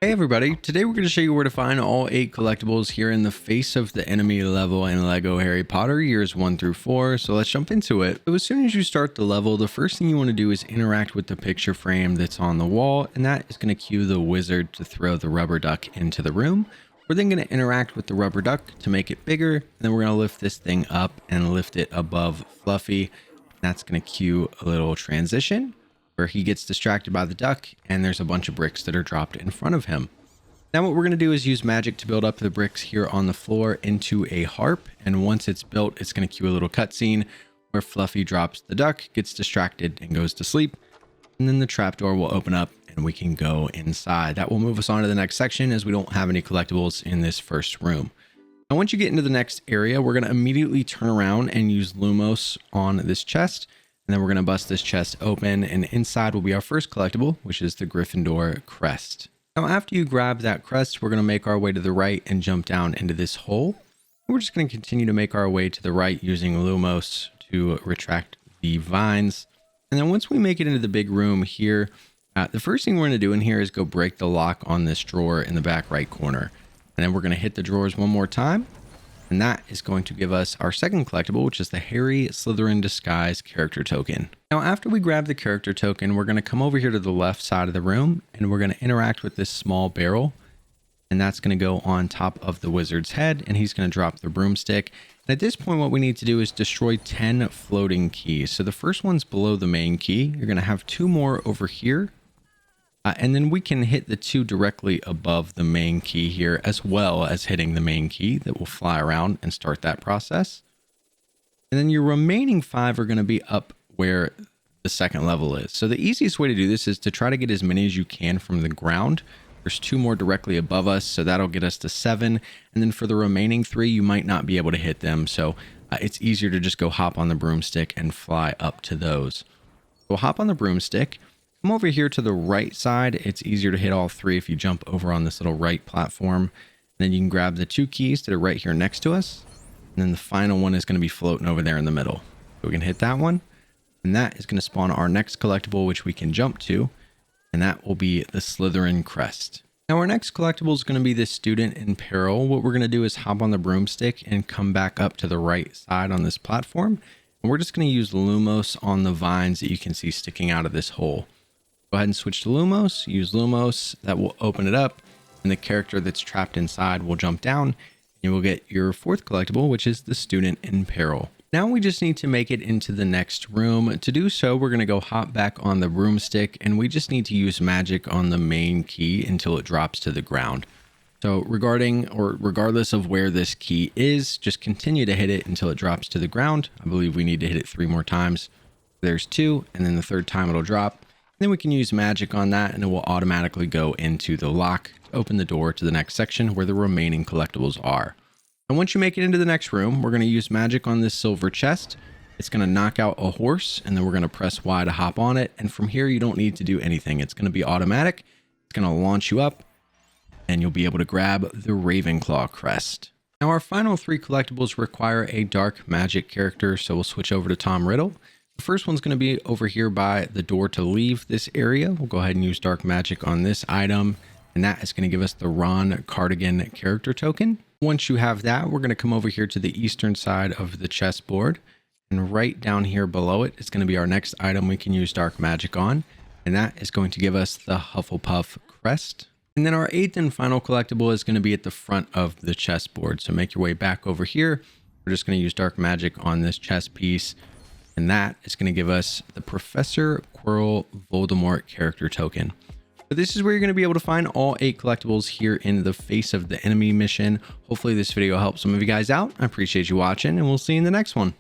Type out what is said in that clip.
Hey everybody, today we're going to show you where to find all 8 collectibles here in the Face of the Enemy level in LEGO Harry Potter years 1 through 4, so let's jump into it. So as soon as you start the level, the first thing you want to do is interact with the picture frame that's on the wall, and that is going to cue the wizard to throw the rubber duck into the room. We're then going to interact with the rubber duck to make it bigger, and then we're going to lift this thing up and lift it above Fluffy. That's going to cue a little transition where he gets distracted by the duck and there's a bunch of bricks that are dropped in front of him. Now what we're going to do is use magic to build up the bricks here on the floor into a harp, and once it's built, it's going to cue a little cutscene where Fluffy drops the duck, gets distracted, and goes to sleep, and then the trapdoor will open up and we can go inside. That will move us on to the next section as we don't have any collectibles in this first room. Now once you get into the next area, we're going to immediately turn around and use Lumos on this chest. And then we're going to bust this chest open, and inside will be our first collectible, which is the Gryffindor Crest. Now, after you grab that crest, we're going to make our way to the right and jump down into this hole. We're just going to continue to make our way to the right using Lumos to retract the vines. And then once we make it into the big room here, the first thing we're going to do in here is go break the lock on this drawer in the back right corner. And then we're going to hit the drawers one more time. And that is going to give us our second collectible, which is the Harry Slytherin Disguise character token. Now, after we grab the character token, we're going to come over here to the left side of the room and we're going to interact with this small barrel. And that's going to go on top of the wizard's head and he's going to drop the broomstick. And at this point, what we need to do is destroy 10 floating keys. So the first one's below the main key. You're going to have 2 more over here. And then we can hit the 2 directly above the main key here, as well as hitting the main key that will fly around and start that process. And then your remaining 5 are going to be up where the second level is. So the easiest way to do this is to try to get as many as you can from the ground. There's 2 more directly above us, so that'll get us to 7. And then for the remaining 3, you might not be able to hit them. So it's easier to just go hop on the broomstick and fly up to those. So hop on the broomstick. Come over here to the right side. It's easier to hit all 3 if you jump over on this little right platform. And then you can grab the 2 keys that are right here next to us. And then the final one is going to be floating over there in the middle. So we can hit that one. And that is going to spawn our next collectible, which we can jump to. And that will be the Slytherin Crest. Now our next collectible is going to be this student in Peril. What we're going to do is hop on the broomstick and come back up to the right side on this platform. And we're just going to use Lumos on the vines that you can see sticking out of this hole. Go ahead and switch to Lumos, use Lumos, that will open it up, and the character that's trapped inside will jump down, and you will get your 4th collectible, which is the Student in Peril. Now we just need to make it into the next room. To do so, we're going to go hop back on the broomstick, and we just need to use magic on the main key until it drops to the ground. So regardless of where this key is, just continue to hit it until it drops to the ground. I believe we need to hit it 3 more times. There's 2, and then the 3rd time it'll drop. Then we can use magic on that and it will automatically go into the lock to open the door to the next section where the remaining collectibles are. And once you make it into the next room, we're going to use magic on this silver chest. It's going to knock out a horse, and then we're going to press Y to hop on it. And from here, you don't need to do anything. It's going to be automatic. It's going to launch you up and you'll be able to grab the Ravenclaw crest. Now our final 3 collectibles require a dark magic character. So we'll switch over to Tom Riddle. The first one's going to be over here by the door to leave this area. We'll go ahead and use dark magic on this item, and that is going to give us the Ron Cardigan character token. Once you have that, we're going to come over here to the eastern side of the chessboard, and right down here below it is going to be our next item we can use dark magic on, and that is going to give us the Hufflepuff crest. And then our 8th and final collectible is going to be at the front of the chessboard. So make your way back over here. We're just going to use dark magic on this chess piece. And that is going to give us the Professor Quirrell Voldemort character token. So this is where you're going to be able to find all 8 collectibles here in the Face of the Enemy mission. Hopefully this video helps some of you guys out. I appreciate you watching, and we'll see you in the next one.